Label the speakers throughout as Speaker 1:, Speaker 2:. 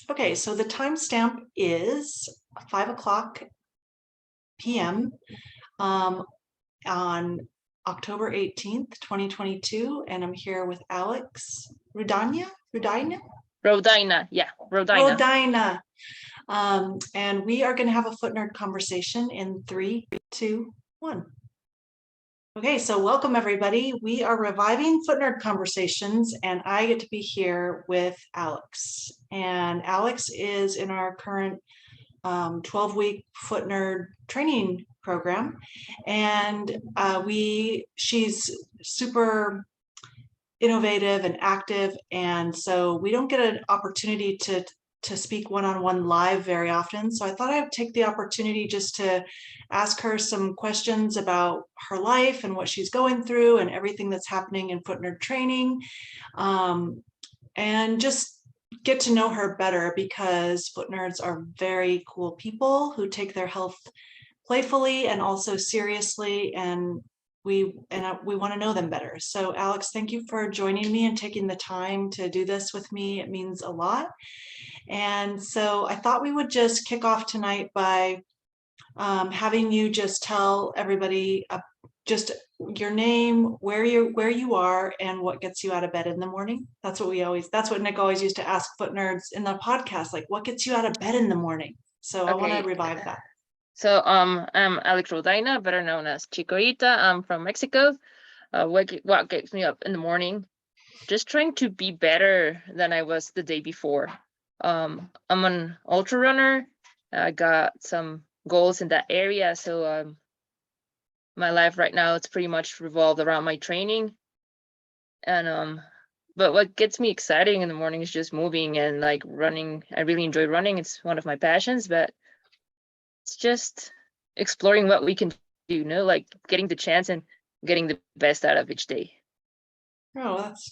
Speaker 1: Okay, so the timestamp is 5 o'clock p.m. On October 18th, 2022, and I'm here with Alex Roudayna?
Speaker 2: Roudayna, yeah, Roudayna.
Speaker 1: Roudayna. And we are going to have a foot nerd conversation in 3, 2, 1. Okay, so welcome everybody. We are reviving Foot Nerd Conversations, and I get to be here with Alex. And Alex is in our current 12-week Foot Nerd training program, and she's super innovative and active, and so we don't get an opportunity to speak one-on-one live very often. So I thought I would take the opportunity just to ask her some questions about her life and what she's going through and everything that's happening in Foot Nerd training, and just get to know her better, because Foot Nerds are very cool people who take their health playfully and also seriously, and we want to know them better. So Alex, thank you for joining me and taking the time to do this with me. It means a lot. And so I thought we would just kick off tonight by having you just tell everybody just your name, where you are, and what gets you out of bed in the morning. That's what Nick always used to ask Foot Nerds in the podcast, like, what gets you out of bed in the morning? So I want to revive that.
Speaker 2: So I'm Alex Roudayna, better known as Chikorita. I'm from Mexico. What gets me up in the morning? Just trying to be better than I was the day before. I'm an ultra runner. I got some goals in that area. So my life right now, it's pretty much revolved around my training. And but what gets me exciting in the morning is just moving and like running. I really enjoy running. It's one of my passions, but it's just exploring what we can do, like getting the chance and getting the best out of each day.
Speaker 1: Oh, that's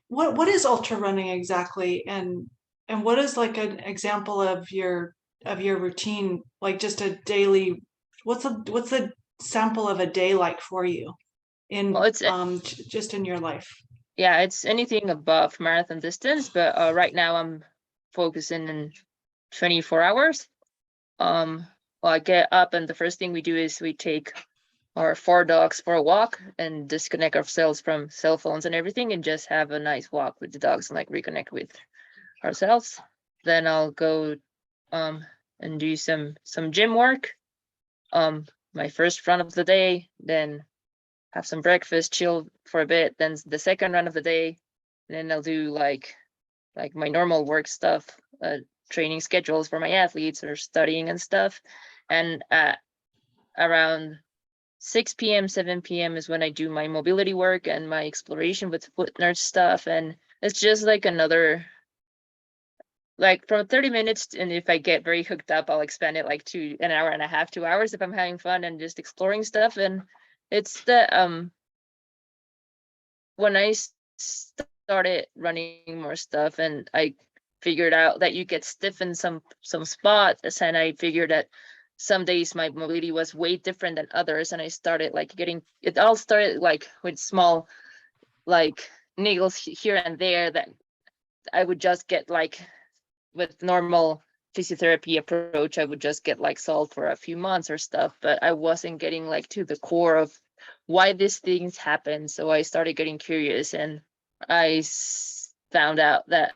Speaker 1: what is ultra running exactly, and what is like an example of your routine, like just a daily, what's a sample of a day like for you in just in your life?
Speaker 2: Yeah, it's anything above marathon distance, but right now I'm focusing in 24 hours. Well, I get up and the first thing we do is we take our 4 dogs for a walk and disconnect ourselves from cell phones and everything and just have a nice walk with the dogs and like reconnect with ourselves. Then I'll go and do some gym work. My first run of the day, then have some breakfast, chill for a bit, then the second run of the day, and then I'll do like my normal work stuff, training schedules for my athletes or studying and stuff. And at around 6 p.m., 7 p.m. is when I do my mobility work and my exploration with Foot Nerd stuff. And it's just like another, like from 30 minutes. And if I get very hooked up, I'll expand it like to an hour and a half, 2 hours if I'm having fun and just exploring stuff. And it's the, when I started running more stuff and I figured out that you get stiff in some spots, and I figured that some days my mobility was way different than others, and I started like it all started like with small like niggles here and there that I would just get like with normal physiotherapy approach, I would just get like solved for a few months or stuff, but I wasn't getting like to the core of why these things happen. So I started getting curious, and I found out that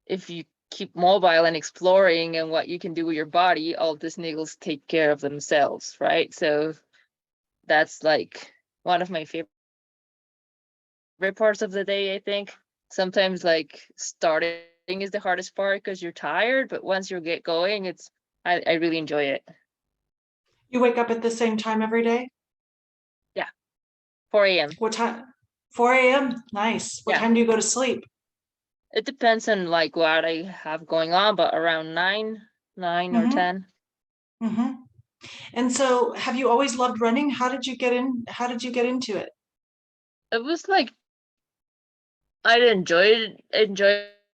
Speaker 2: if you keep mobile and exploring and what you can do with your body, all these niggles take care of themselves, right? So that's like one of my favorite parts of the day, I think. Sometimes like starting is the hardest part because you're tired, but once you get going, I really enjoy it.
Speaker 1: You wake up at the same time every day?
Speaker 2: Yeah, 4 a.m.
Speaker 1: What time? 4 a.m. Nice. What time do you go to sleep?
Speaker 2: It depends on like what I have going on, but around 9 or 10.
Speaker 1: Mm-hmm. And so, have you always loved running? How did you get into it?
Speaker 2: It was like I enjoyed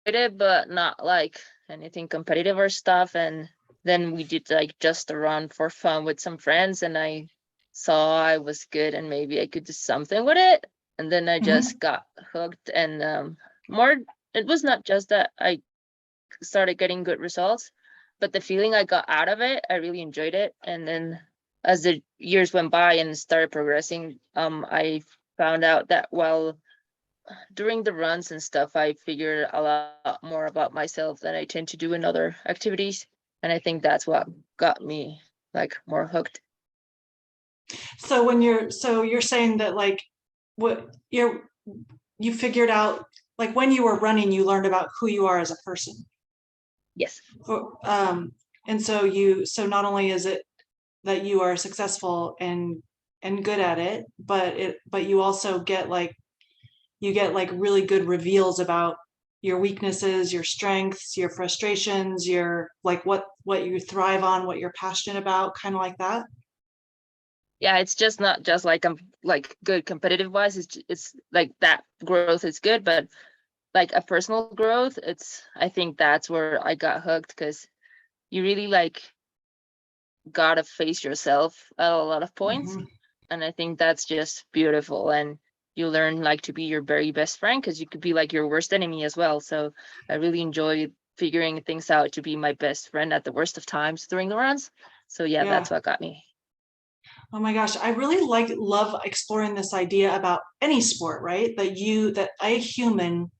Speaker 2: it, but not like anything competitive or stuff. And then we did like just a run for fun with some friends, and I saw I was good and maybe I could do something with it. And then I just got hooked, and more. It was not just that I started getting good results, but the feeling I got out of it, I really enjoyed it. And then as the years went by and started progressing, I found out that while during the runs and stuff, I figured a lot more about myself than I tend to do in other activities. And I think that's what got me like more hooked.
Speaker 1: So you're saying that like what you figured out, like when you were running, you learned about who you are as a person.
Speaker 2: Yes.
Speaker 1: And so not only is it that you are successful and good at it, but you also get like really good reveals about your weaknesses, your strengths, your frustrations, your like what you thrive on, what you're passionate about, kind of like that.
Speaker 2: Yeah, it's just not just like I'm like good competitive wise. It's like that growth is good, but like a personal growth, I think that's where I got hooked, because you really like gotta face yourself at a lot of points.
Speaker 1: Mm-hmm.
Speaker 2: And I think that's just beautiful. And you learn like to be your very best friend, because you could be like your worst enemy as well. So I really enjoy figuring things out to be my best friend at the worst of times during the runs. So yeah,
Speaker 1: Yeah.
Speaker 2: that's what got me.
Speaker 1: Oh my gosh, I really love exploring this idea about any sport, right? That a human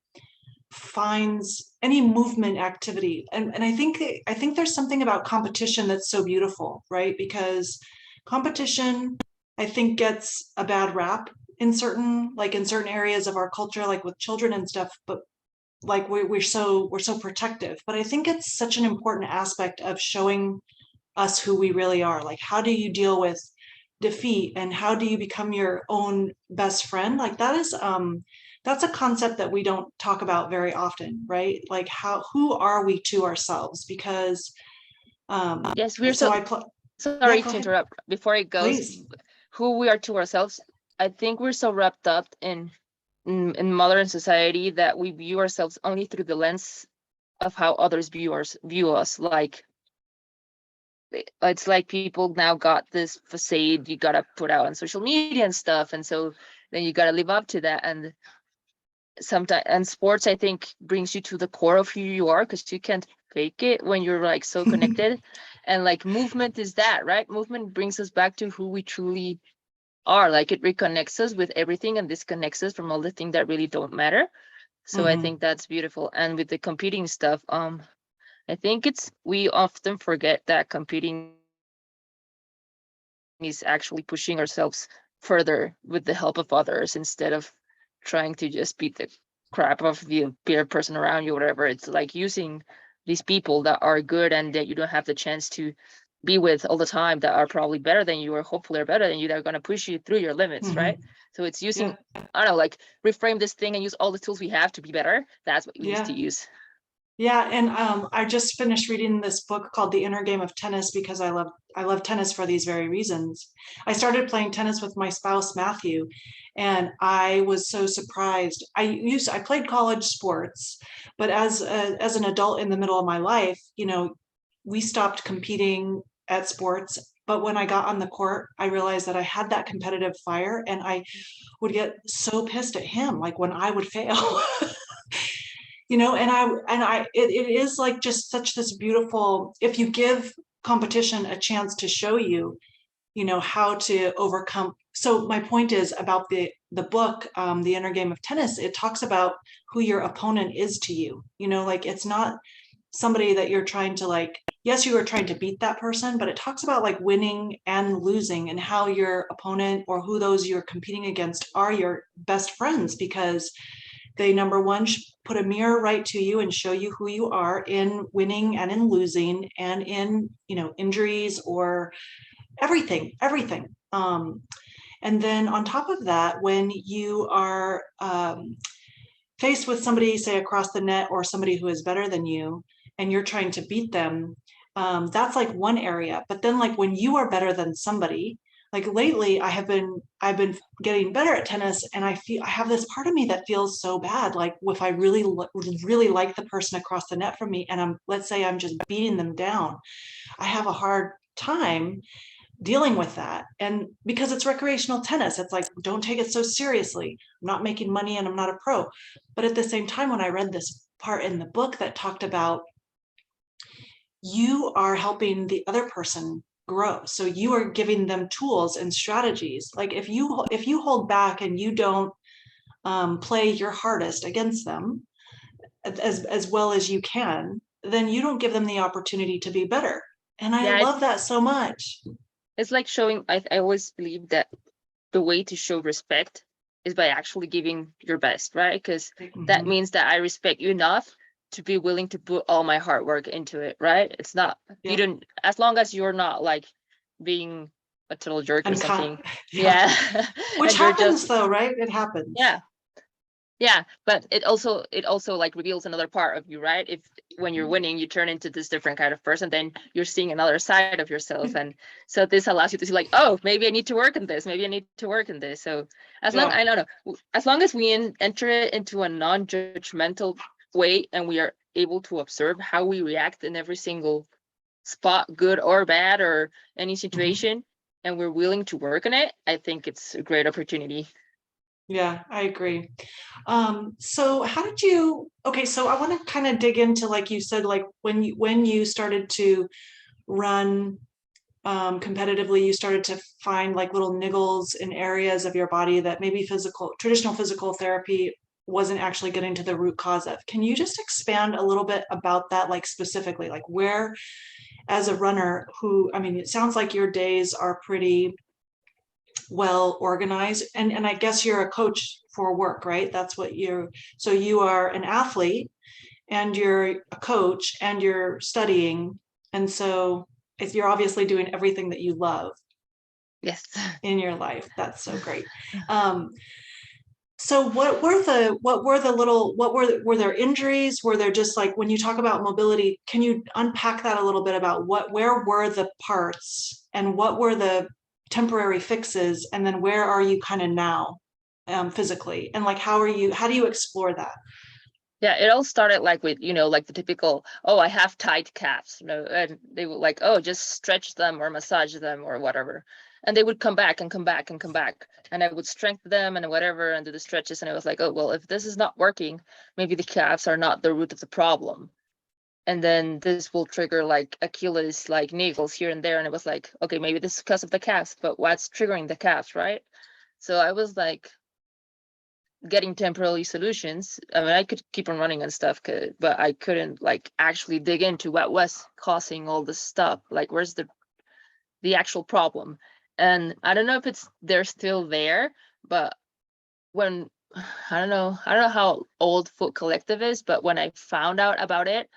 Speaker 1: finds any movement activity. And I think there's something about competition that's so beautiful, right? Because competition, I think, gets a bad rap in certain areas of our culture, like with children and stuff, but like we're so protective. But I think it's such an important aspect of showing us who we really are. Like, how do you deal with defeat, and how do you become your own best friend? Like that's a concept that we don't talk about very often, right? Like who are we to ourselves? Because
Speaker 2: Yes, we're
Speaker 1: so
Speaker 2: so
Speaker 1: I yeah,
Speaker 2: sorry
Speaker 1: go
Speaker 2: to
Speaker 1: ahead,
Speaker 2: interrupt before it goes.
Speaker 1: please.
Speaker 2: Who we are to ourselves, I think we're so wrapped up in modern society that we view ourselves only through the lens of how others view us. Like it's like people now got this facade you gotta put out on social media and stuff, and so then you gotta live up to that. And sometimes, and sports, I think, brings you to the core of who you are, because you can't fake it when you're like so connected. And like movement is that, right? Movement brings us back to who we truly are. Like it reconnects us with everything and disconnects us from all the things that really don't matter. So I
Speaker 1: Mhm.
Speaker 2: think that's beautiful. And with the competing stuff, I think we often forget that competing is actually pushing ourselves further with the help of others, instead of trying to just beat the crap of the peer person around you, whatever. It's like using these people that are good and that you don't have the chance to be with all the time, that are probably better than you, or hopefully are better than you, that are going to push you through your limits, right?
Speaker 1: Mhm.
Speaker 2: So it's
Speaker 1: Yeah.
Speaker 2: using, I don't know, like reframe this thing and use all the tools we have to be better. That's what we need to
Speaker 1: Yeah.
Speaker 2: use.
Speaker 1: Yeah, and I just finished reading this book called The Inner Game of Tennis because I love tennis for these very reasons. I started playing tennis with my spouse Matthew, and I was so surprised. I played college sports, but as an adult in the middle of my life, we stopped competing at sports. But when I got on the court, I realized that I had that competitive fire, and I would get so pissed at him, like when I would fail. It is like just such this beautiful, if you give competition a chance to show you, how to overcome. So my point is about the book, The Inner Game of Tennis. It talks about who your opponent is to you. Like it's not somebody that you're trying to like, yes, you are trying to beat that person, but it talks about like winning and losing, and how your opponent or who those you're competing against are your best friends, because they, number one, put a mirror right to you and show you who you are in winning and in losing and in, injuries or everything. And then on top of that, when you are faced with somebody, say, across the net, or somebody who is better than you, and you're trying to beat them, that's like one area. But then, like when you are better than somebody, like lately, I've been getting better at tennis, and I have this part of me that feels so bad. Like if I really like the person across the net from me, and let's say I'm just beating them down, I have a hard time dealing with that. And because it's recreational tennis, it's like, don't take it so seriously. I'm not making money and I'm not a pro. But at the same time, when I read this part in the book that talked about you are helping the other person grow. So you are giving them tools and strategies. Like if you hold back and you don't play your hardest against them as well as you can, then you don't give them the opportunity to be better. And I
Speaker 2: Yeah,
Speaker 1: love that so much.
Speaker 2: it's like showing, I always believe that the way to show respect is by actually giving your best, right? Because that
Speaker 1: Mhm.
Speaker 2: means that I respect you enough to be willing to put all my hard work into it, right? It's not, you
Speaker 1: Yeah.
Speaker 2: don't, as long as you're not like being a total jerk or something.
Speaker 1: Yeah.
Speaker 2: Yeah.
Speaker 1: Which
Speaker 2: And you're just,
Speaker 1: happens though, right? It happens.
Speaker 2: yeah. Yeah, but it also like reveals another part of you, right? If when you're winning, you turn into this different kind of person, then you're seeing another side of yourself. And so this allows you to see like, oh, maybe I need to work on this, maybe I need to work on this. So
Speaker 1: Yeah.
Speaker 2: I don't know, as long as we enter it into a non-judgmental way and we are able to observe how we react in every single spot, good or bad, or any
Speaker 1: Mhm.
Speaker 2: situation, and we're willing to work on it, I think it's a great opportunity.
Speaker 1: Yeah, I agree. So how did you, okay, so I want to kind of dig into, like you said, like when you started to run competitively, you started to find like little niggles in areas of your body that maybe traditional physical therapy wasn't actually getting to the root cause of. Can you just expand a little bit about that, like specifically, like where, as a runner who, I mean, it sounds like your days are pretty well organized, and I guess you're a coach for work, right? That's what so you are an athlete and you're a coach and you're studying, and so if you're obviously doing everything that you love
Speaker 2: Yes.
Speaker 1: in your life, that's so great. um so were there injuries, were there just, like, when you talk about mobility, can you unpack that a little bit about where were the parts and what were the temporary fixes, and then where are you kind of now, physically, and like how do you explore that?
Speaker 2: Yeah, it all started like with, like the typical, oh, I have tight calves, and they would like, oh, just stretch them or massage them or whatever. And they would come back and come back and come back. And I would strengthen them and whatever and do the stretches. And I was like, oh, well, if this is not working, maybe the calves are not the root of the problem. And then this will trigger like Achilles, like niggles here and there. And it was like, okay, maybe this is because of the calves, but what's triggering the calves, right? So I was like, getting temporary solutions. I mean, I could keep on running and stuff, but I couldn't like actually dig into what was causing all this stuff. Like, where's the actual problem? And I don't know if they're still there, but when I don't know how old Foot Collective is, but when I found out about it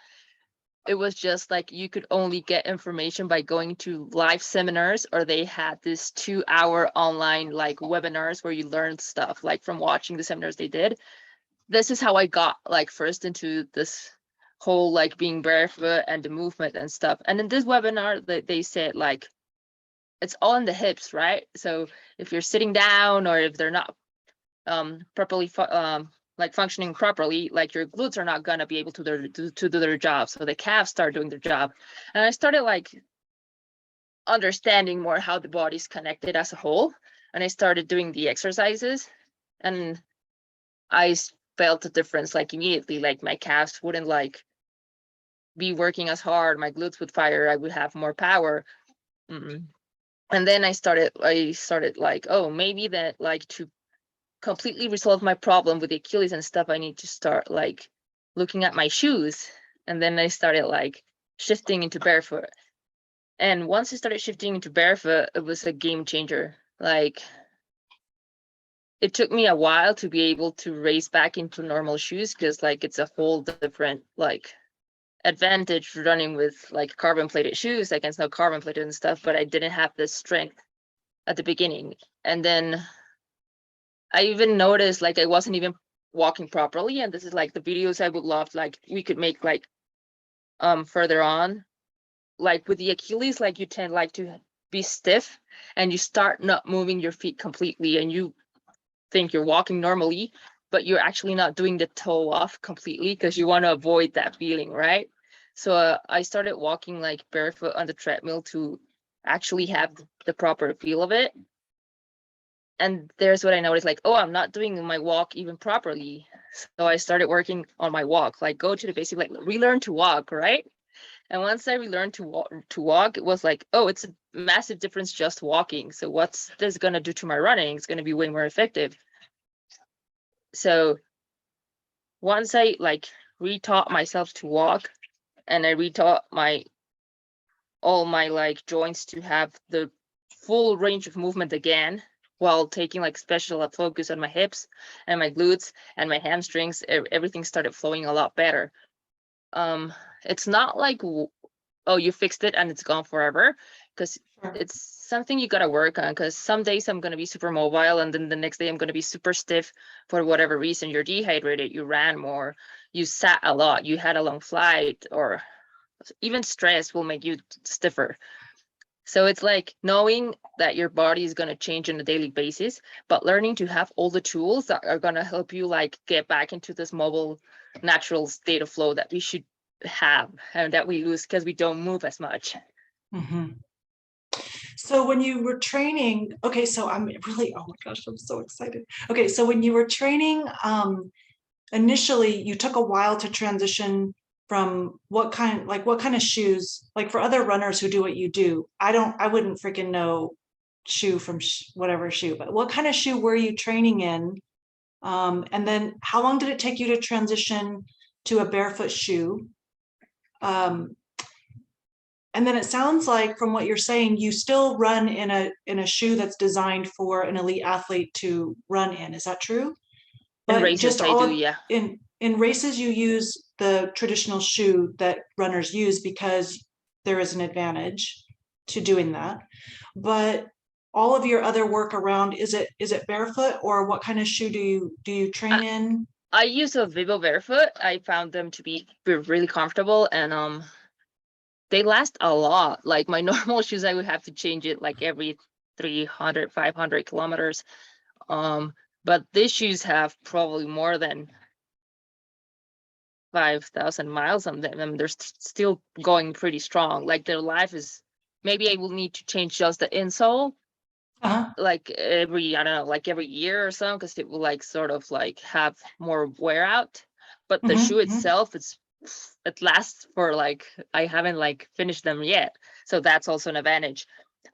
Speaker 2: was just like you could only get information by going to live seminars, or they had this 2-hour online like webinars where you learned stuff like from watching the seminars they did. This is how I got like first into this whole like being barefoot and the movement and stuff. And in this webinar that they said like it's all in the hips, right? So if you're sitting down or if they're not properly like functioning properly, like your glutes are not gonna be able to do their job. So the calves start doing their job. And I started like understanding more how the body's connected as a whole. And I started doing the exercises, and I felt a difference like immediately. Like my calves wouldn't like be working as hard, my glutes would fire, I would have more power. Mm. And then I started like, oh, maybe that like to completely resolve my problem with the Achilles and stuff, I need to start like looking at my shoes. And then I started like shifting into barefoot. And once I started shifting into barefoot, it was a game changer. Like it took me a while to be able to race back into normal shoes, because like it's a whole different like advantage running with like carbon plated shoes against no carbon plated and stuff, but I didn't have the strength at the beginning. And then I even noticed like I wasn't even walking properly. And this is like the videos I would love, like we could make like further on. Like with the Achilles, like you tend like to be stiff and you start not moving your feet completely, and you think you're walking normally, but you're actually not doing the toe off completely because you want to avoid that feeling, right? So I started walking like barefoot on the treadmill to actually have the proper feel of it. And there's what I noticed, like, oh, I'm not doing my walk even properly. So I started working on my walk, like go to the basic, like relearn to walk, right? And once I relearned to walk, it was like, oh, it's a massive difference just walking. So what's this gonna do to my running? It's gonna be way more effective. So once I like retaught myself to walk, and I retaught all my like joints to have the full range of movement again, while taking like special focus on my hips and my glutes and my hamstrings, everything started flowing a lot better. It's not like, oh, you fixed it and it's gone forever, because it's something you gotta work on, because some days I'm gonna be super mobile and then the next day I'm gonna be super stiff for whatever reason. You're dehydrated, you ran more, you sat a lot, you had a long flight, or even stress will make you stiffer. So it's like knowing that your body is going to change on a daily basis, but learning to have all the tools that are going to help you like get back into this mobile, natural state of flow that we should have and that we lose because we don't move as much.
Speaker 1: Mm-hmm. So when you were training, okay, so I'm really, oh my gosh, I'm so excited. Okay, so when you were training, initially you took a while to transition from what kind of shoes, like for other runners who do what you do, I wouldn't freaking know shoe from whatever shoe, but what kind of shoe were you training in? And then how long did it take you to transition to a barefoot shoe? And then it sounds like from what you're saying, you still run in a shoe that's designed for an elite athlete to run in. Is that true?
Speaker 2: In
Speaker 1: But
Speaker 2: races,
Speaker 1: just
Speaker 2: I do, yeah.
Speaker 1: in races, you use the traditional shoe that runners use because there is an advantage to doing that. But all of your other work around, is it barefoot, or what kind of shoe do you train in?
Speaker 2: I use a Vivo barefoot. I found them to be really comfortable, and they last a lot. Like my normal shoes, I would have to change it like every 300, 500 kilometers. But these shoes have probably more than 5,000 miles on them, and they're still going pretty strong. Like their life is, maybe I will need to change just the insole like every, I don't know, like every year or so, because it will like sort of like have more wear out. But the shoe itself, it lasts for like, I haven't like finished them yet, so that's also an advantage.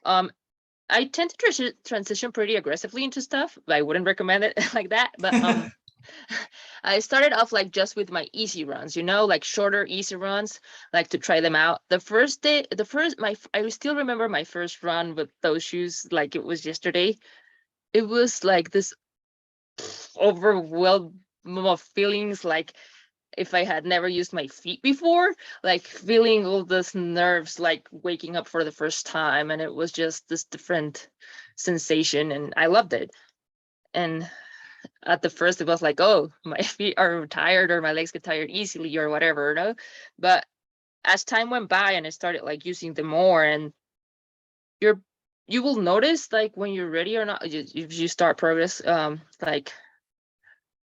Speaker 2: I tend to transition pretty aggressively into stuff. I wouldn't recommend it like that, but I started off like just with my easy runs, like shorter, easy runs, like to try them out. The first day, I still remember my first run with those shoes like it was yesterday. It was like this overwhelm of feelings, like if I had never used my feet before, like feeling all those nerves, like waking up for the first time. And it was just this different sensation, and I loved it. And at the first it was like, oh, my feet are tired, or my legs get tired easily, or whatever, but as time went by and I started like using them more, and you will notice like when you're ready or not, you start progress like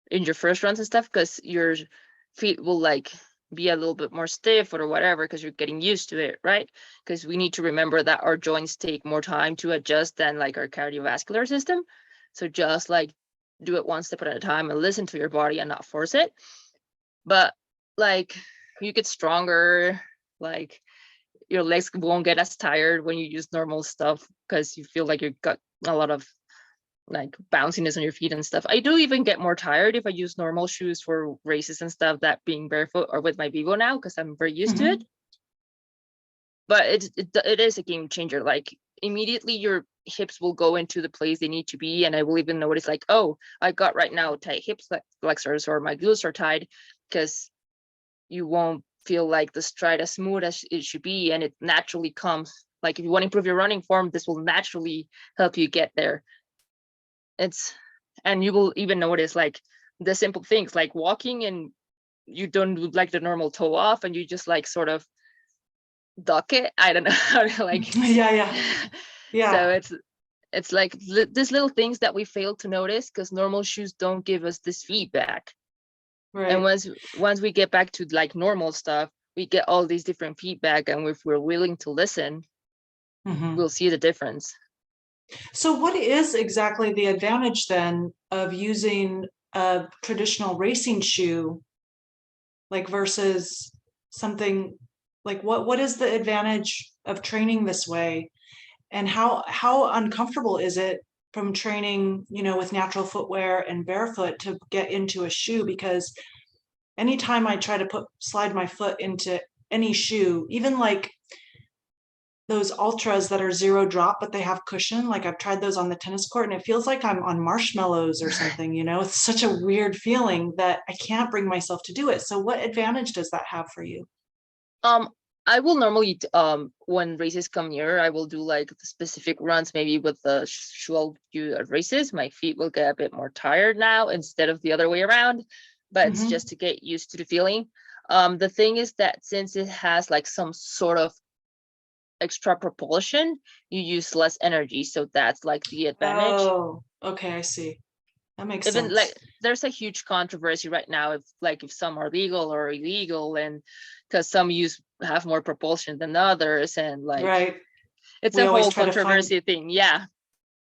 Speaker 2: in your first runs and stuff, because your feet will like be a little bit more stiff or whatever, because you're getting used to it, right? Because we need to remember that our joints take more time to adjust than like our cardiovascular system. So just like do it one step at a time and listen to your body and not force it. But like you get stronger, like your legs won't get as tired when you use normal stuff, because you feel like you've got a lot of like bounciness on your feet and stuff. I do even get more tired if I use normal shoes for races and stuff, that being barefoot or with my Vivo now, because I'm very used to it. But it is a game changer. Like immediately your hips will go into the place they need to be, and I will even notice like, oh, I got right now tight hip flexors, or my glutes are tight, because you won't feel like the stride as smooth as it should be, and it naturally comes. Like if you want to improve your running form, this will naturally help you get there. And you will even notice like the simple things like walking, and you don't do like the normal toe off, and you just like sort of duck it. I don't know how to like
Speaker 1: yeah.
Speaker 2: So it's like these little things that we fail to notice, because normal shoes don't give us this feedback.
Speaker 1: Right.
Speaker 2: And once we get back to like normal stuff, we get all these different feedback, and if we're willing to listen, we'll see the difference.
Speaker 1: So what is exactly the advantage then of using a traditional racing shoe, like versus something Like what is the advantage of training this way? And how uncomfortable is it from training, with natural footwear and barefoot to get into a shoe? Because anytime I try to slide my foot into any shoe, even like those ultras that are zero drop, but they have cushion, like I've tried those on the tennis court and it feels like I'm on marshmallows or something, it's such a weird feeling that I can't bring myself to do it. So what advantage does that have for you?
Speaker 2: I will normally when races come near, I will do like specific runs, maybe with the shoe I'll do at races. My feet will get a bit more tired now instead of the other way around, but it's just to get used to the feeling. The thing is that since it has like some sort of extra propulsion, you use less energy, so that's like the advantage.
Speaker 1: Oh, okay, I see. That makes
Speaker 2: Even
Speaker 1: sense.
Speaker 2: like there's a huge controversy right now if some are legal or illegal, and because some have more propulsion than others, and like
Speaker 1: Right.
Speaker 2: it's
Speaker 1: We
Speaker 2: a
Speaker 1: always
Speaker 2: whole
Speaker 1: try to find
Speaker 2: controversy thing. Yeah,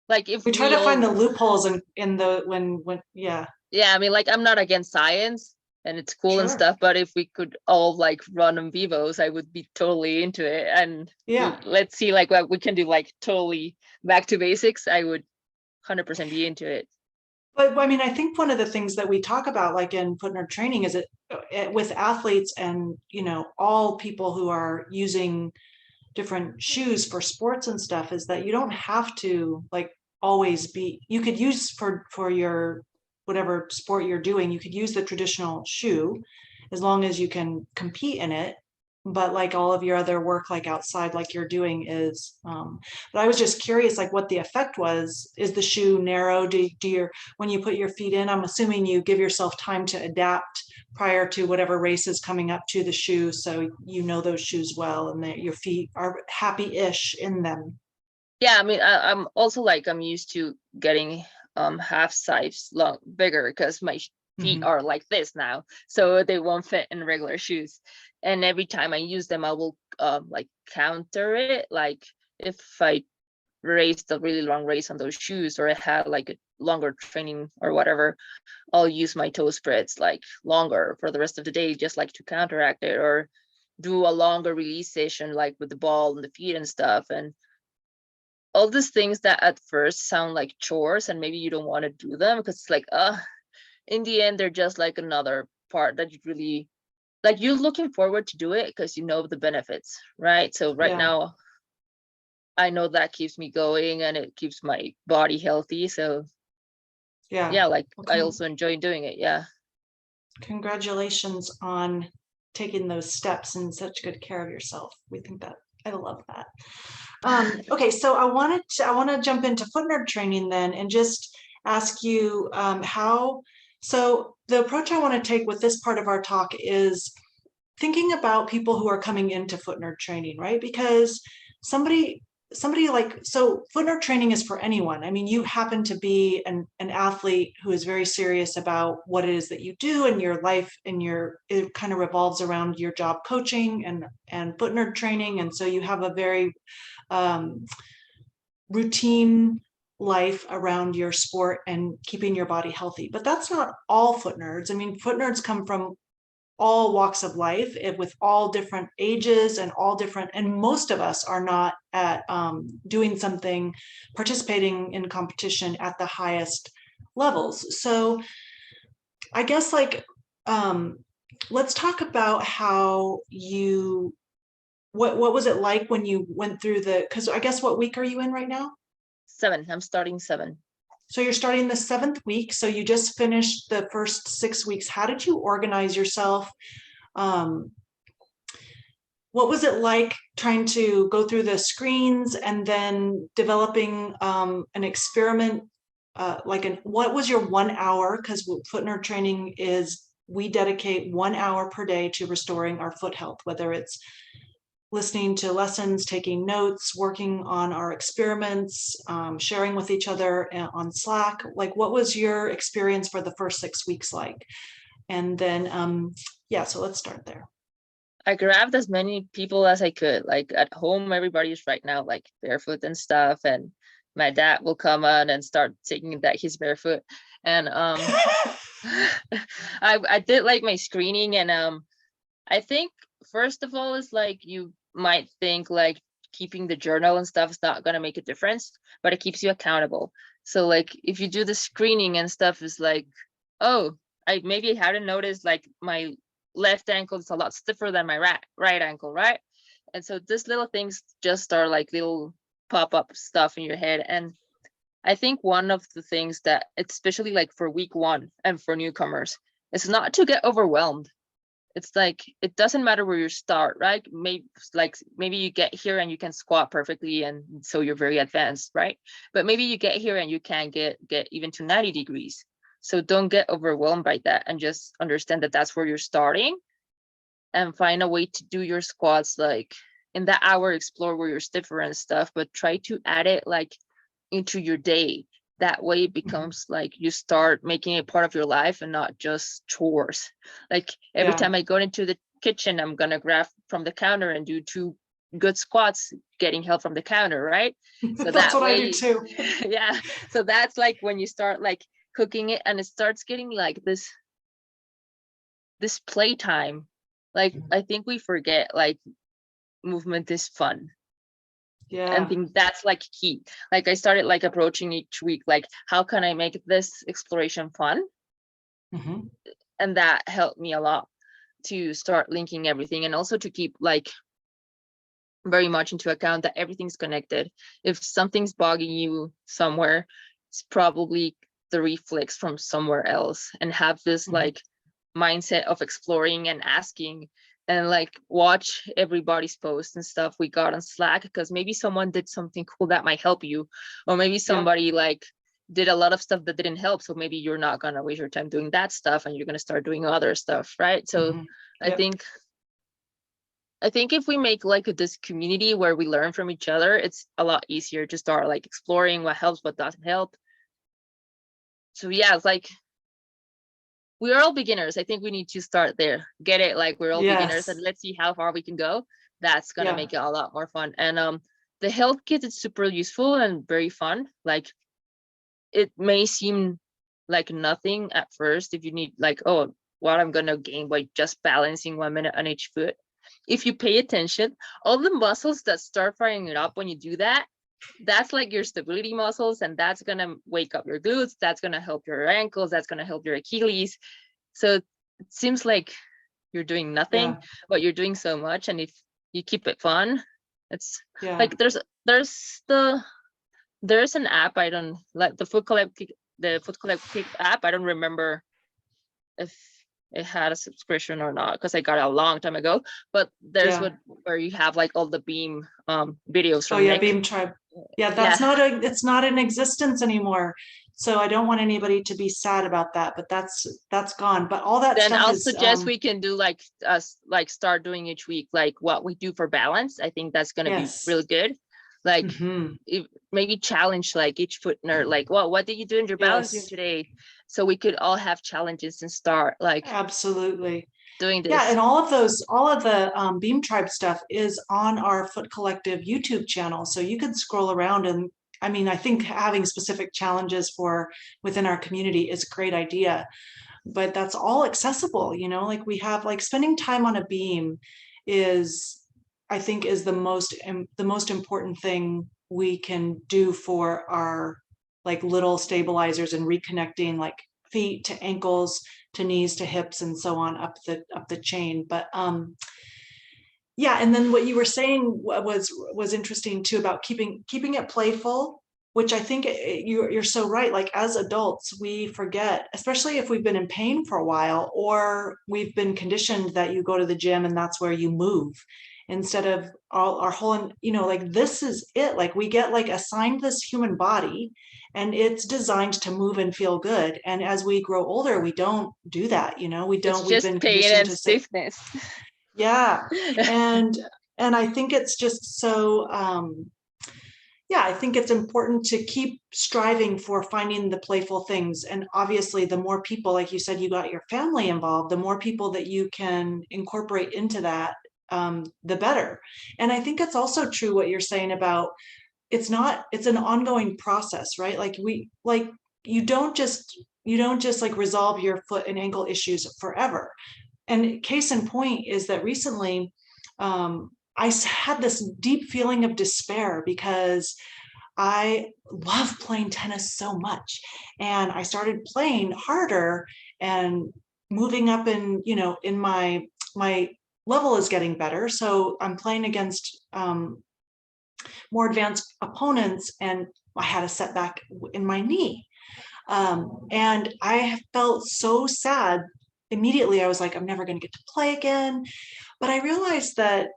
Speaker 2: like if
Speaker 1: we try
Speaker 2: we
Speaker 1: to find
Speaker 2: all,
Speaker 1: the loopholes in the when yeah.
Speaker 2: yeah, I mean, like I'm not against science and it's cool and
Speaker 1: Sure.
Speaker 2: stuff, but if we could all like run in vivos, I would be totally into it. And
Speaker 1: Yeah.
Speaker 2: let's see like what we can do, like totally back to basics. I would 100% be into it.
Speaker 1: But I mean, I think one of the things that we talk about, like in footnote training, is with athletes and, all people who are using different shoes for sports and stuff, is that you don't have to like always be, you could use for your whatever sport you're doing, you could use the traditional shoe as long as you can compete in it. But like all of your other work, like outside, like you're doing is, but I was just curious, like what the effect was. Is the shoe narrow? When you put your feet in, I'm assuming you give yourself time to adapt prior to whatever race is coming up to the shoe. So those shoes well and that your feet are happy-ish in them.
Speaker 2: Yeah, I mean, I'm also like I'm used to getting half size bigger because my feet
Speaker 1: Mhm.
Speaker 2: are like this now, so they won't fit in regular shoes. And every time I use them, I will like counter it. Like if I raced a really long race on those shoes, or I had like a longer training or whatever, I'll use my toe spreads like longer for the rest of the day, just like to counteract it, or do a longer release session like with the ball and the feet and stuff. And all these things that at first sound like chores and maybe you don't want to do them because it's like in the end they're just like another part that you really like, you're looking forward to do it because you know the benefits, right? So right
Speaker 1: Yeah.
Speaker 2: now I know that keeps me going and it keeps my body healthy. So
Speaker 1: Yeah.
Speaker 2: yeah, like
Speaker 1: Well,
Speaker 2: I also enjoy doing it. Yeah.
Speaker 1: congratulations on taking those steps and such good care of yourself. We think that I love that. Okay, so I want to jump into footnote training then and just ask you so the approach I want to take with this part of our talk is thinking about people who are coming into footnote training, right? Because somebody like, so footnote training is for anyone. I mean, you happen to be an athlete who is very serious about what it is that you do in your life, and it kind of revolves around your job coaching and footnote training. And so you have a very routine life around your sport and keeping your body healthy. But that's not all foot nerds. I mean, foot nerds come from all walks of life, with all different ages and and most of us are not at doing something, participating in competition at the highest levels. So I guess let's talk about how what was it like when you went through because I guess what week are you in right now?
Speaker 2: 7. I'm starting 7.
Speaker 1: So you're starting the 7th week. So you just finished the first 6 weeks. How did you organize yourself? What was it like trying to go through the screens and then developing an experiment? What was your 1 hour? Because footnote training is, we dedicate 1 hour per day to restoring our foot health, whether it's listening to lessons, taking notes, working on our experiments, sharing with each other on Slack. Like, what was your experience for the first 6 weeks like? And then, yeah, so let's start there.
Speaker 2: I grabbed as many people as I could. Like at home, everybody's right now like barefoot and stuff. And my dad will come on and start taking that he's barefoot. And I did like my screening, and I think first of all is like, you might think like keeping the journal and stuff is not going to make a difference, but it keeps you accountable. So like if you do the screening and stuff, is like, oh, I maybe hadn't noticed like my left ankle is a lot stiffer than my right ankle, right? And so these little things just are like little pop-up stuff in your head. And I think one of the things that, especially like for week 1 and for newcomers, is not to get overwhelmed. It's like, it doesn't matter where you start, right? Maybe you get here and you can squat perfectly, and so you're very advanced, right? But maybe you get here and you can't get even to 90 degrees. So don't get overwhelmed by that, and just understand that that's where you're starting, and find a way to do your squats like in that hour, explore where you're stiffer and stuff, but try to add it like into your day. That way it becomes like you start making it part of your life and not just chores. Like every time I go into the kitchen, I'm gonna grab from the counter and do 2 good squats, getting help from the counter, right? So
Speaker 1: That's what
Speaker 2: way,
Speaker 1: I do too.
Speaker 2: yeah. So that's like when you start like cooking it, and it starts getting like this playtime. Like I think we forget like movement is fun.
Speaker 1: Yeah.
Speaker 2: And think that's like key. Like I started like approaching each week, like how can I make this exploration fun? And that helped me a lot to start linking everything, and also to keep like very much into account that everything's connected. If something's bugging you somewhere, it's probably the reflex from somewhere else, and have this like mindset of exploring and asking, and like watch everybody's posts and stuff we got on Slack, because maybe someone did something cool that might help you, or maybe somebody like did a lot of stuff that didn't help. So maybe you're not gonna waste your time doing that stuff, and you're gonna start doing other stuff, right? So I think if we make like this community where we learn from each other, it's a lot easier to start like exploring what helps, what doesn't help. So yeah, it's like, we are all beginners. I think we need to start there. Get it? Like we're all beginners, and let's see how far we can go. That's gonna make it a lot more fun. And the health kit is super useful and very fun. Like it may seem like nothing at first if you need like, oh, what I'm gonna gain by just balancing 1 minute on each foot. If you pay attention, all the muscles that start firing it up when you do that, that's like your stability muscles, and that's gonna wake up your glutes, that's gonna help your ankles, that's gonna help your Achilles. So it seems like you're doing nothing, but you're doing so much. And if you keep it fun, it's like there's an app, I don't like the Foot Collective app. I don't remember if it had a subscription or not, because I got it a long time ago, but there's where you have like all the beam videos from Nick.
Speaker 1: Beam Tribe. That's it's not in existence anymore, so I don't want anybody to be sad about that, but that's gone. But all that
Speaker 2: then
Speaker 1: stuff
Speaker 2: I'll suggest we can do like start doing each week like what we do for balance. I think that's going to be really good. Like maybe challenge like each foot nerd, like, well, what did you do in your balance room today? So we could all have challenges and start like doing this.
Speaker 1: And all of the Beam Tribe stuff is on our Foot Collective YouTube channel, so you could scroll around. And I mean, I think having specific challenges for within our community is a great idea, but that's all accessible, like we have like spending time on a beam is, I think, is the most important thing we can do for our like little stabilizers and reconnecting like feet to ankles to knees to hips and so on up the chain. But and then what you were saying was interesting too, about keeping it playful, which I think you're so right. Like as adults, we forget, especially if we've been in pain for a while, or we've been conditioned that you go to the gym and that's where you move, instead of our whole, like this is it. Like we get like assigned this human body, and it's designed to move and feel good. And as we grow older, we don't do that. We don't. We've been conditioned to
Speaker 2: stiffness.
Speaker 1: And I think it's just so. I think it's important to keep striving for finding the playful things. And obviously, the more people, like you said, you got your family involved, the more people that you can incorporate into that, the better. And I think it's also true what you're saying about it's an ongoing process, right? Like you don't just like resolve your foot and ankle issues forever. And case in point is that recently had this deep feeling of despair because I love playing tennis so much. And I started playing harder and moving up in, in my level is getting better. So I'm playing against more advanced opponents, and I had a setback in my knee. And I felt so sad. Immediately, I was like, I'm never going to get to play again. But I realized that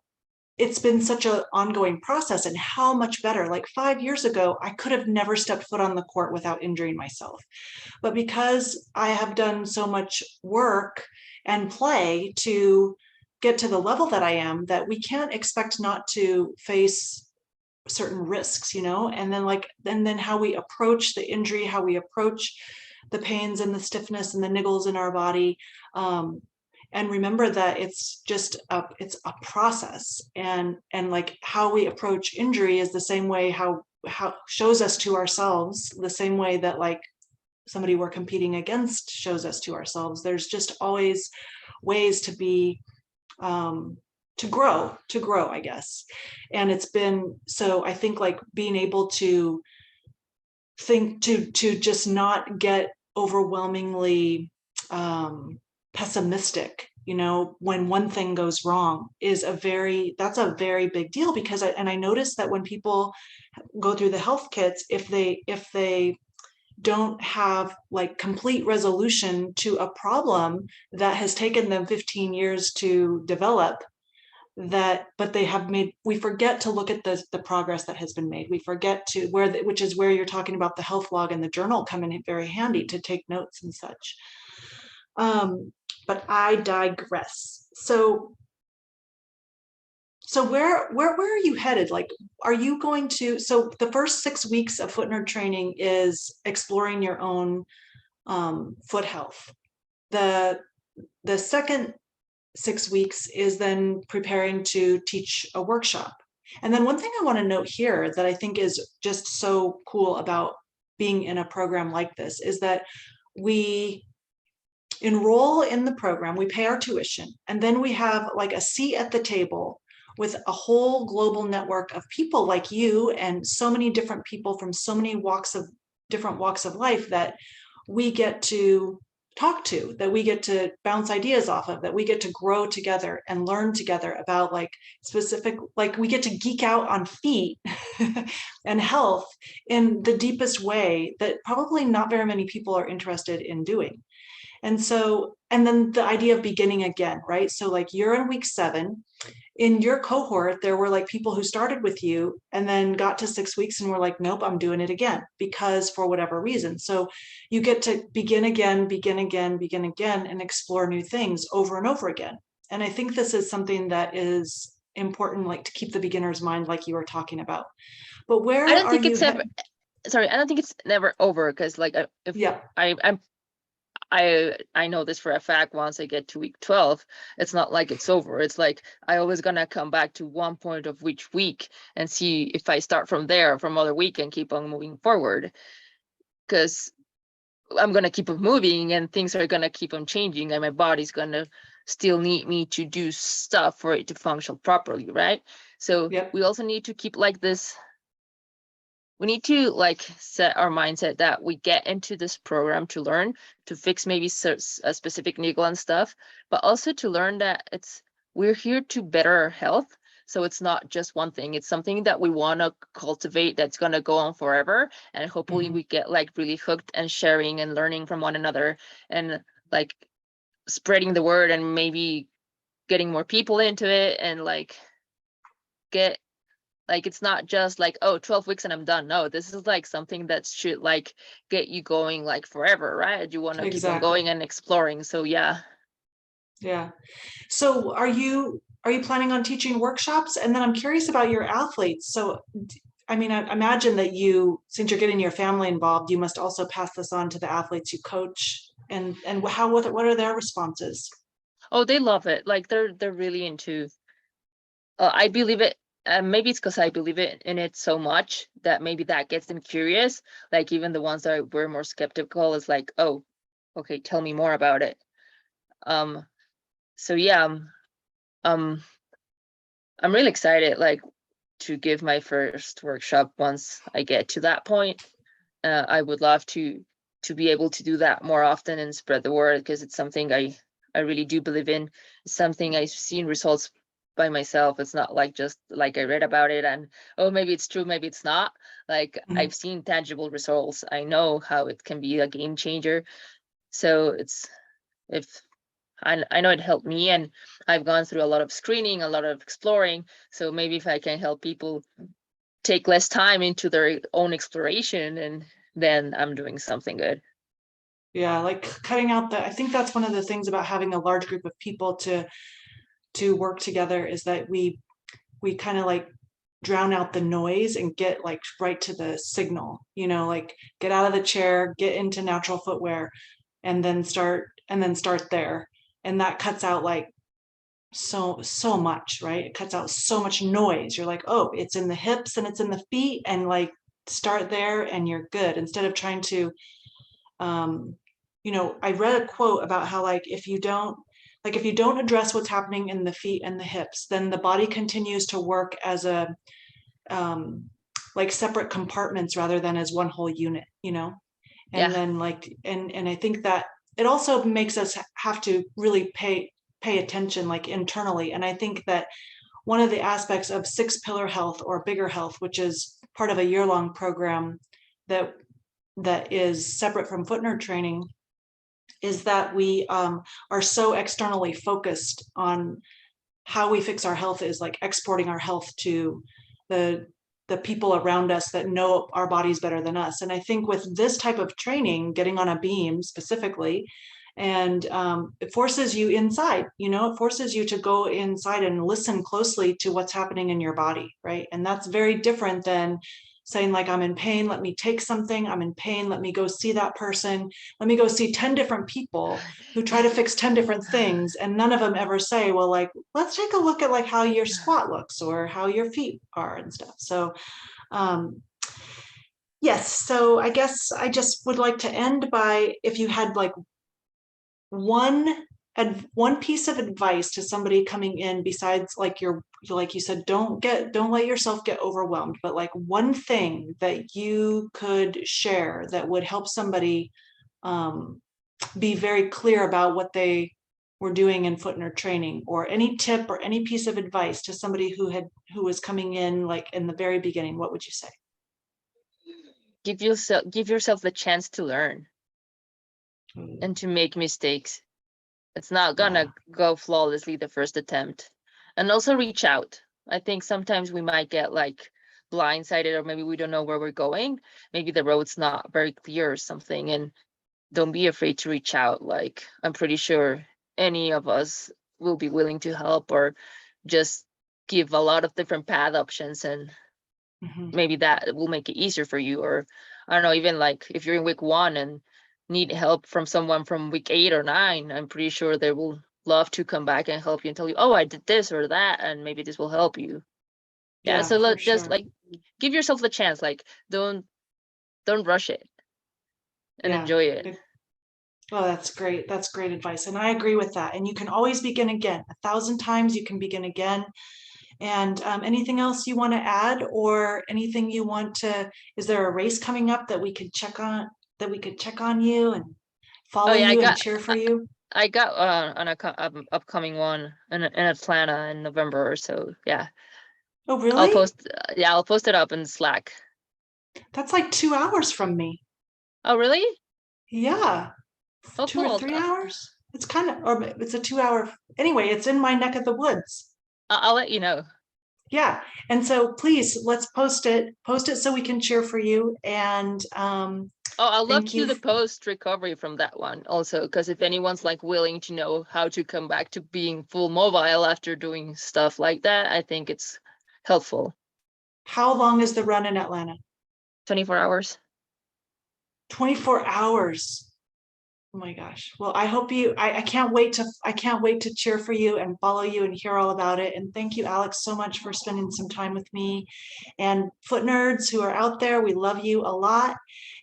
Speaker 1: it's been such an ongoing process, and how much better. Like 5 years ago, I could have never stepped foot on the court without injuring myself. But because I have done so much work and play to get to the level that I am, that we can't expect not to face certain risks, and then how we approach the injury, how we approach the pains and the stiffness and the niggles in our body. And remember that it's just it's a process, and like how we approach injury is the same way how shows us to ourselves, the same way that like somebody we're competing against shows us to ourselves. There's just always ways to be to grow, I guess. And it's been, so I think like being able to think to just not get overwhelmingly pessimistic, when one thing goes wrong is that's a very big deal, because I noticed that when people go through the health kits, if they don't have like complete resolution to a problem that has taken them 15 years to develop, but they have made, we forget to look at the progress that has been made. We forget to which is where you're talking about the health log and the journal come in very handy to take notes and such. But I digress. So where are you headed? Like, are you going to, so the first 6 weeks of foot nerd training is exploring your own foot health. The second 6 weeks is then preparing to teach a workshop. And then one thing I want to note here that I think is just so cool about being in a program like this is that we enroll in the program, we pay our tuition, and then we have like a seat at the table with a whole global network of people like you and so many different people from so many different walks of life that we get to talk to, that we get to bounce ideas off of, that we get to grow together and learn together about like specific, like we get to geek out on feet and health in the deepest way that probably not very many people are interested in doing. And so, and then the idea of beginning again, right? So like you're in week 7. In your cohort, there were like people who started with you and then got to 6 weeks and were like, nope, I'm doing it again, because for whatever reason. So you get to begin again, and explore new things over and over again. And I think this is something that is important, like to keep the beginner's mind, like you were talking about. But where
Speaker 2: I don't
Speaker 1: are
Speaker 2: think
Speaker 1: you?
Speaker 2: it's ever, sorry, I don't think it's never over, because like if
Speaker 1: Yeah.
Speaker 2: I know this for a fact. Once I get to week 12, it's not like it's over. It's like I always gonna come back to one point of each week and see if I start from there from other week and keep on moving forward, because I'm gonna keep on moving and things are gonna keep on changing, and my body's gonna still need me to do stuff for it to function properly, right? So
Speaker 1: Yep.
Speaker 2: we also need to keep like this. We need to like set our mindset that we get into this program to learn, to fix maybe a specific niggle and stuff, but also to learn that we're here to better our health. So it's not just one thing. It's something that we want to cultivate that's going to go on forever. And hopefully we get like really hooked and sharing and learning from one another and like spreading the word and maybe getting more people into it and like get like, it's not just like, oh, 12 weeks and I'm done. No, this is like something that should like get you going like forever, right? You want to keep on going and exploring. So yeah.
Speaker 1: Yeah. So are you planning on teaching workshops? And then I'm curious about your athletes. So I mean, I imagine that since you're getting your family involved, you must also pass this on to the athletes you coach. And what are their responses?
Speaker 2: Oh, they love it. Like they're really into. I believe it. Maybe it's because I believe in it so much that maybe that gets them curious. Like even the ones that were more skeptical is like, oh, okay, tell me more about it. So yeah, I'm really excited, like, to give my first workshop once I get to that point. I would love to be able to do that more often and spread the word, because it's something I really do believe in. It's something I've seen results by myself. It's not like just like I read about it and, oh, maybe it's true, maybe it's not. Like,
Speaker 1: Mhm.
Speaker 2: I've seen tangible results. I know how it can be a game changer. So it's, if I know it helped me, and I've gone through a lot of screening, a lot of exploring. So maybe if I can help people take less time into their own exploration, and then I'm doing something good.
Speaker 1: Yeah, like cutting out I think that's one of the things about having a large group of people to work together, is that we kind of like drown out the noise and get like right to the signal, like get out of the chair, get into natural footwear, and then start there. And that cuts out like so much, right? It cuts out so much noise. You're like, oh, it's in the hips and it's in the feet, and like start there and you're good, instead of trying to I read a quote about how like if you don't address what's happening in the feet and the hips, then the body continues to work as a like separate compartments rather than as one whole unit, and
Speaker 2: Yeah.
Speaker 1: then like and I think that it also makes us have to really pay attention like internally. And I think that one of the aspects of 6-pillar health or bigger health, which is part of a year-long program that is separate from foot nerd training, is that we are so externally focused on how we fix our health, is like exporting our health to the people around us that know our bodies better than us. And I think with this type of training, getting on a beam specifically, and it forces you inside, it forces you to go inside and listen closely to what's happening in your body, right? And that's very different than saying like, I'm in pain, let me take something, I'm in pain, let me go see that person, let me go see 10 different people who try to fix 10 different things, and none of them ever say, well, like, let's take a look at like how your squat looks or how your feet are and stuff. So yes, so I guess I just would like to end by, if you had like one piece of advice to somebody coming in, besides like like you said, don't let yourself get overwhelmed, but like one thing that you could share that would help somebody be very clear about what they were doing in foot nerd training, or any tip or any piece of advice to somebody who was coming in like in the very beginning, what would you say?
Speaker 2: Give yourself the chance to learn and to make mistakes. It's not gonna go flawlessly the first attempt. And also reach out. I think sometimes we might get like blindsided, or maybe we don't know where we're going. Maybe the road's not very clear or something, and don't be afraid to reach out. Like, I'm pretty sure any of us will be willing to help, or just give a lot of different path options, and maybe that will make it easier for you. Or I don't know, even like if you're in week 1 and need help from someone from week 8 or 9, I'm pretty sure they will love to come back and help you and tell you, oh, I did this or that, and maybe this will help you. Yeah, so
Speaker 1: for
Speaker 2: just
Speaker 1: sure.
Speaker 2: like give yourself the chance. Like, don't rush it, and enjoy it.
Speaker 1: Oh, that's great. That's great advice. And I agree with that. And you can always begin again. 1,000 times you can begin again. And anything else you want to add, or anything you want to, is there a race coming up that we could check on, you and follow
Speaker 2: Oh yeah,
Speaker 1: you and cheer for you?
Speaker 2: I got an upcoming one in Atlanta in November or so. Yeah,
Speaker 1: Oh, really?
Speaker 2: I'll post it up in Slack.
Speaker 1: That's like 2 hours from me.
Speaker 2: Oh really?
Speaker 1: Yeah.
Speaker 2: Oh
Speaker 1: 2 or
Speaker 2: cool.
Speaker 1: 3 hours. It's kind of, or it's a 2 hour. Anyway, it's in my neck of the woods.
Speaker 2: I'll let you know.
Speaker 1: Yeah. And so please, let's post it so we can cheer for you. And
Speaker 2: Oh, I'll love
Speaker 1: thank
Speaker 2: to do
Speaker 1: you.
Speaker 2: the post recovery from that one also, because if anyone's like willing to know how to come back to being full mobile after doing stuff like that, I think it's helpful.
Speaker 1: How long is the run in Atlanta?
Speaker 2: 24 hours.
Speaker 1: 24 hours. Oh my gosh. Well, I hope I can't wait to cheer for you and follow you and hear all about it. And thank you, Alex, so much for spending some time with me. And foot nerds who are out there, we love you a lot,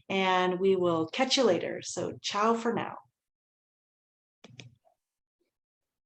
Speaker 1: and we will catch you later. So ciao for now.